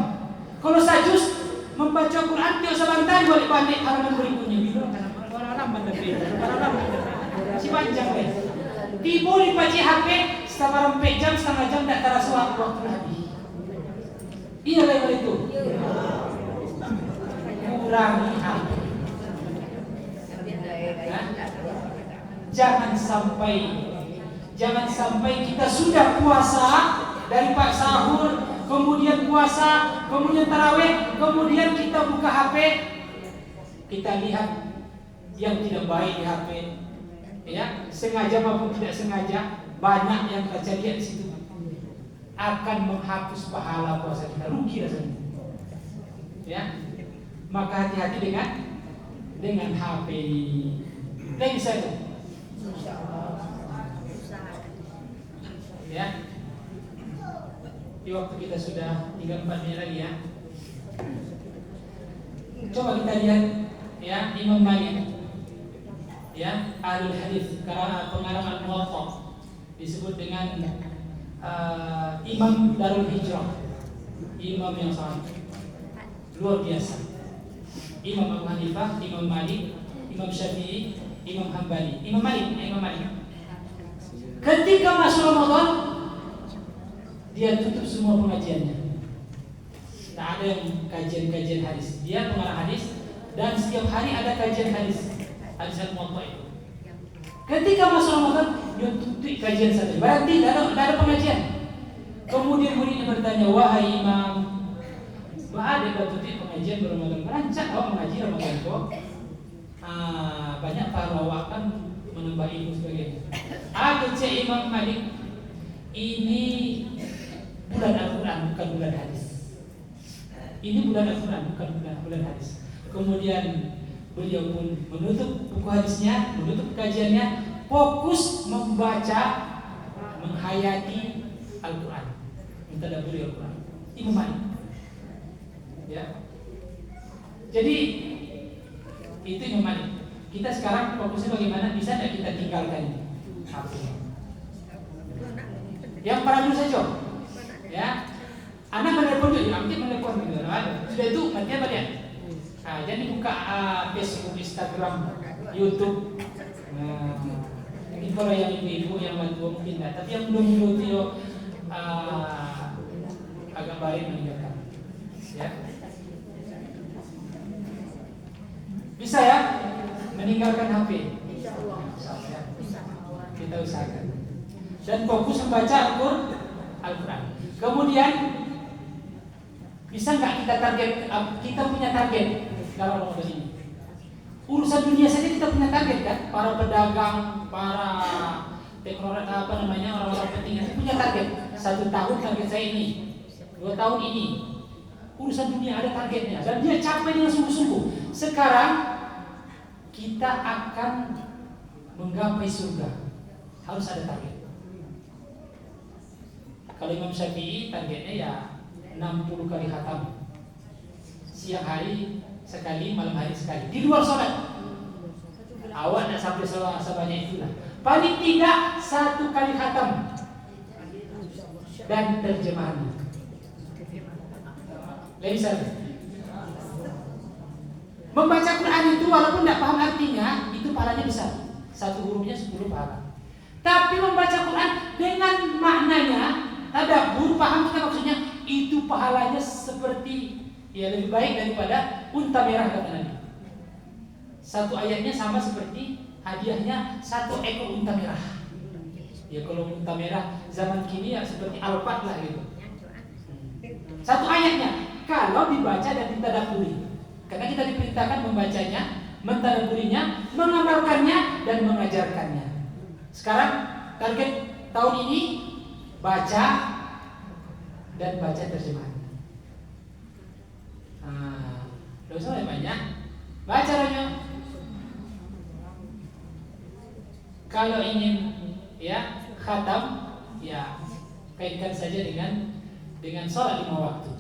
Kalau sajus membaca Quran tiap sebentar balik halaman berikutnya. Bilang orang bandar masih panjang deh. Tiba dibaca HP setelah 4 jam, setengah jam tak terasa waktu habis. Iya level itu. Kurangi HP. Jangan sampai kita sudah puasa dari Pak sahur, kemudian puasa, kemudian tarawih, kemudian kita buka HP, kita lihat yang tidak baik di HP, ya sengaja maupun tidak sengaja, banyak yang kita lihat di situ akan menghapus pahala puasa kita, rugi rasanya. Ya, maka hati-hati dengan HP. Tidak bisa itu. Ya. Di waktu kita sudah tinggal 4 menit lagi ya. Coba kita lihat ya Imam Malik, ya ahli hadis, karena pengarang Al-Muwatta disebut dengan Imam Darul Hijrah, imam yang sangat luar biasa. Imam Abu Hanifah, Imam Malik, Imam Syafi'i, Imam Hambali. Imam Malik. Ketika masuk Ramadan, dia tutup semua pengajiannya. Tak ada yang kajian hadis. Dia pengarang hadis dan setiap hari ada kajian hadis Al-Muwatta itu. Ketika masuk Ramadan, dia tutup kajian saja. Berarti tidak ada pengajian. Kemudian muridnya bertanya, wahai Imam, ada tutup pengajian Ramadan. Rancak awak mengaji Ramadan kok. Banyak para ulama kan menambah ilmu sebagainya. Aku cek Imam Malik, ini bulan Al-Quran bukan bulan hadis. Ini bulan Al-Quran bukan bulan hadis. Kemudian beliau pun menutup buku hadisnya, menutup kajiannya, fokus membaca, menghayati Al-Quran, mentadabburi Al-Quran. Imam Malik. Ya. Jadi itu Imam Malik. Kita sekarang fokusnya bagaimana bisa tidak kita tinggalkan ini. Yang para dulu saja. Ya. Anak menelpon juga, nanti menelpon gitu. Sudah itu matinya balik. Jadi buka Facebook, Instagram, YouTube. Mungkin kalau yang ibu-ibu yang bantu mungkin tidak, tapi yang belum itu agak balik meninggalkan. Ya. Bisa ya meninggalkan HP. Kita usahakan. Dan fokus membaca Al-Quran. Kemudian bisa nggak kita target? Kita punya target dalam Ramadan ini. Urusan dunia saja kita punya target kan? Para pedagang, para teknologi orang-orang penting itu punya target. 1 tahun target saya ini, 2 tahun ini. Urusan dunia ada targetnya dan dia capai dengan sungguh-sungguh. Sekarang kita akan menggapai surga. Harus ada target. Kalau Imam Syafi'i targetnya ya 60 kali khatam. Siang hari sekali, malam hari sekali. Di luar sholat. Awak nak sampai sebanyak itulah. Paling tidak 1 kali khatam. Dan terjemahannya. Lain saja. Membaca Quran itu walaupun tidak paham artinya, itu pahalanya besar. 1 hurufnya 10 pahala. Tapi membaca Quran dengan maknanya, tadabbur, paham kita maksudnya, itu pahalanya seperti ya lebih baik daripada unta merah kata Nabi. 1 ayatnya sama seperti hadiahnya 1 ekor unta merah. Ya kalau unta merah zaman kini ya seperti alpat lah gitu. 1 ayatnya kalau dibaca dan ditadabburi. Karena kita diperintahkan membacanya, mentadabburinya, mengamalkannya dan mengajarkannya. Sekarang target tahun ini baca dan baca terjemahannya. Tidak usah banyak. Baca aja. Kalau ingin ya khatam, ya kaitkan saja dengan sholat 5 waktu.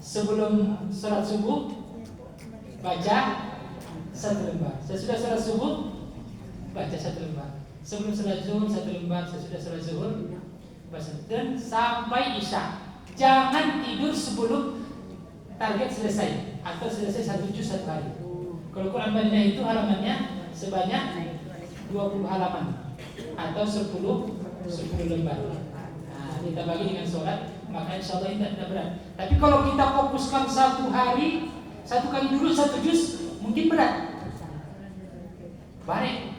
Sebelum sholat subuh baca 1 lembar. Sesudah sholat subuh baca 1 lembar. Sebelum sholat zuhur 1 lembar. Sesudah sholat zuhur baca. Dan sampai isya. Jangan tidur sebelum target selesai atau selesai 1 juz 1 hari. Kalau Quran Madinah itu halamannya sebanyak 20 halaman atau 10 lembar. Nah, kita bagi dengan sholat, maka insya Allah ini tidak berat. Tapi kalau kita fokuskan 1 hari, 1 kali dulu 1 juz, mungkin berat. Baik.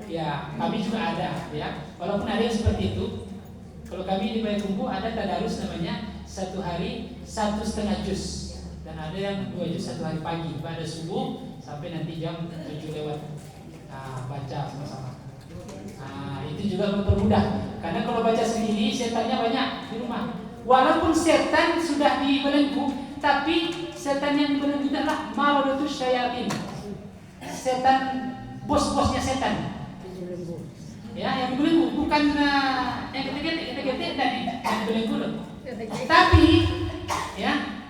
Ya, kami juga ada ya. Walaupun ada yang seperti itu. Kalau kami di Payakumbuh ada tadarus namanya 1 hari 1,5 juz. Dan ada yang 2 juz 1 hari pagi pada subuh sampai nanti jam 7 lewat. Baca sama-sama. Itu juga mempermudah. Karena kalau baca sendiri setannya banyak di rumah. Walaupun setan sudah dibelenggu, tapi setan yang dibelenggu itu adalah maradatus syayatin. Setan, bos-bosnya setan. Ya, yang dibelenggu bukan yang kita dan yang dibelenggu loh. Tapi ya,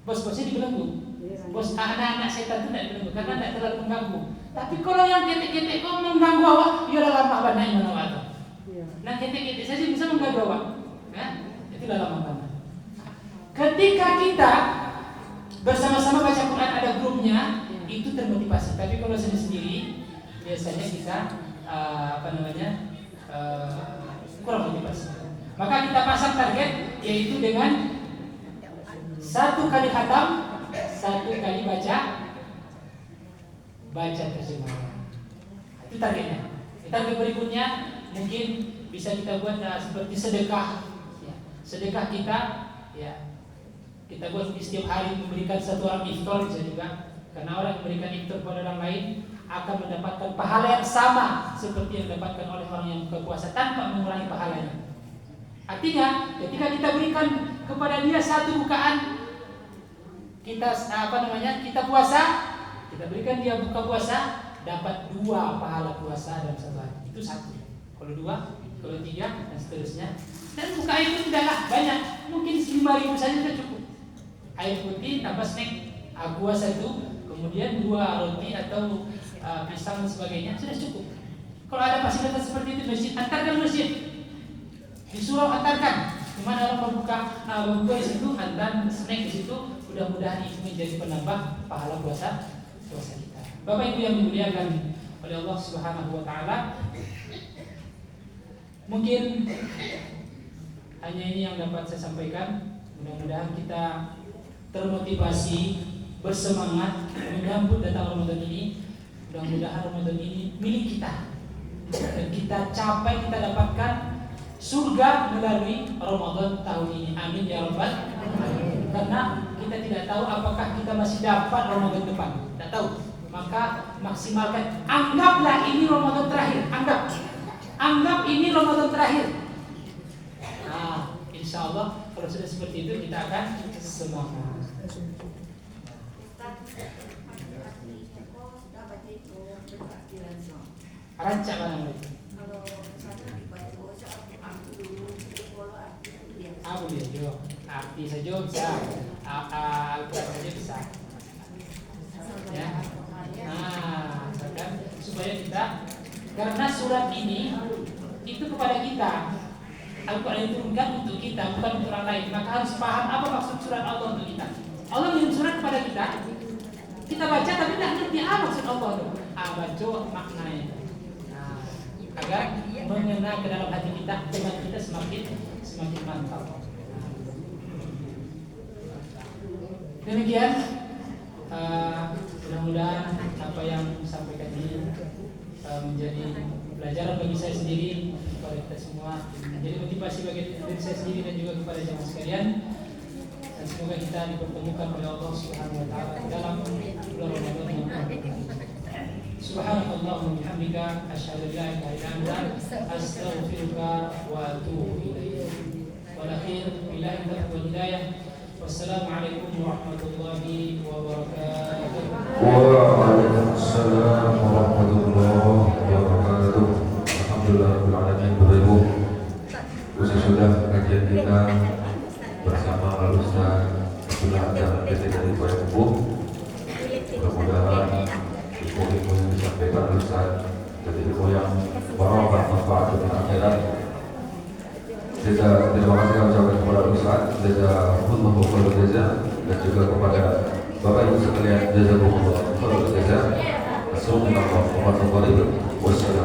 bos-bosnya dibelenggu. Bos anak-anak setan itu tidak dibelenggu karena tidak terlalu mengganggu. Tapi kalau yang ketek-ketek kok mengganggu awak, ya lama banget mana awak. Nah ketek-ketek saja bisa mengganggu awak. Ya, itulah lama banget. Ketika kita bersama-sama baca Quran ada grupnya, itu termotivasi. Tapi kalau sendiri biasanya kita kurang motivasi. Maka kita pasang target yaitu dengan 1 kali khatam, 1 kali baca terjemahan. Itu targetnya. Target berikutnya mungkin bisa kita buat seperti sedekah. Ya. Sedekah kita, ya, kita buat setiap hari memberikan 1 orang iftar bisa juga. Karena orang yang memberikan iftar kepada orang lain akan mendapatkan pahala yang sama seperti yang didapatkan oleh orang yang berpuasa tanpa mengurangi pahalanya. Artinya, ketika kita berikan kepada dia 1 bukaan, kita puasa, kita berikan dia buka puasa, dapat 2 pahala puasa dalam 1 hari. Itu 1. Kalau 2, kalau 3 dan seterusnya. Dan buka itu tidaklah banyak, mungkin 5.000 saja sudah cukup. Air putih tambah snack, aqua 1, kemudian 2 roti atau pisang dan sebagainya sudah cukup. Kalau ada fasilitas seperti itu masjid, antarkan masjid. Di surau antarkan. Kemana orang berbuka di situ, antar snack di situ. Mudah-mudahan itu menjadi penambah pahala puasa kita. Bapak Ibu yang dimuliakan oleh Allah Subhanahu wa taala, mungkin hanya ini yang dapat saya sampaikan. Mudah-mudahan kita termotivasi, bersemangat menyambut datang Ramadan ini. Mudah-mudahan Ramadan ini milik kita dan kita capai, kita dapatkan surga melalui Ramadan tahun ini. Amin ya rabbal alamin. Karena kita tidak tahu apakah kita masih dapat Ramadan depan. Tidak tahu. Maka maksimalkan. Anggaplah ini Ramadan terakhir. Anggap ini Ramadan terakhir. Nah, insya Allah kalau sudah seperti itu kita akan semangat. Rancak mana itu? Apa dia jo? Arti saja bisa, Al-Quran saja bisa. Ya. Nah, kan supaya kita, karena surat ini itu kepada kita. Al-Quran diturunkan untuk kita, bukan untuk orang lain. Maka harus paham apa maksud surat Allah untuk kita. Allah mengirim surat kepada kita. Kita baca tapi tidak ngerti apa maksud Allah itu. Baca maknanya. Nah, agar mengena ke dalam hati kita, iman kita semakin mantap. Demikian, mudah-mudahan apa yang disampaikan ini menjadi pelajaran bagi saya sendiri, kepada kita semua, menjadi motivasi bagi diri saya sendiri dan juga kepada jemaah sekalian. Dan semoga kita dipertemukan oleh Allah Subhanahu wa taala dalam bulan Ramadan yang berkah. Subhanallahumma bihamdika asyhadu an la ilaha illa anta astaghfiruka wa atubu ilaik. Wal akhir billahi taufiq wal hidayah. Wassalamualaikum warahmatullahi wabarakatuh. Waalaikumsalam warahmatullahi wabarakatuh. Alhamdulillahirabbil alamin. Bapak Ibu, sudah kajian kita bersama Ustaz Abdullah dan PT dari Kuala. Mudah-mudahan ilmu yang disampaikan Ustaz jadi ilmu yang barokah, manfaat dunia akhirat. Terima kasih kami ucapkan kepada Ustaz, jazakumullahu khairan jazaa, dan juga kepada Bapak Ibu sekalian, jazakumullahu khairan jazaa. Assalamualaikum warahmatullahi wabarakatuh.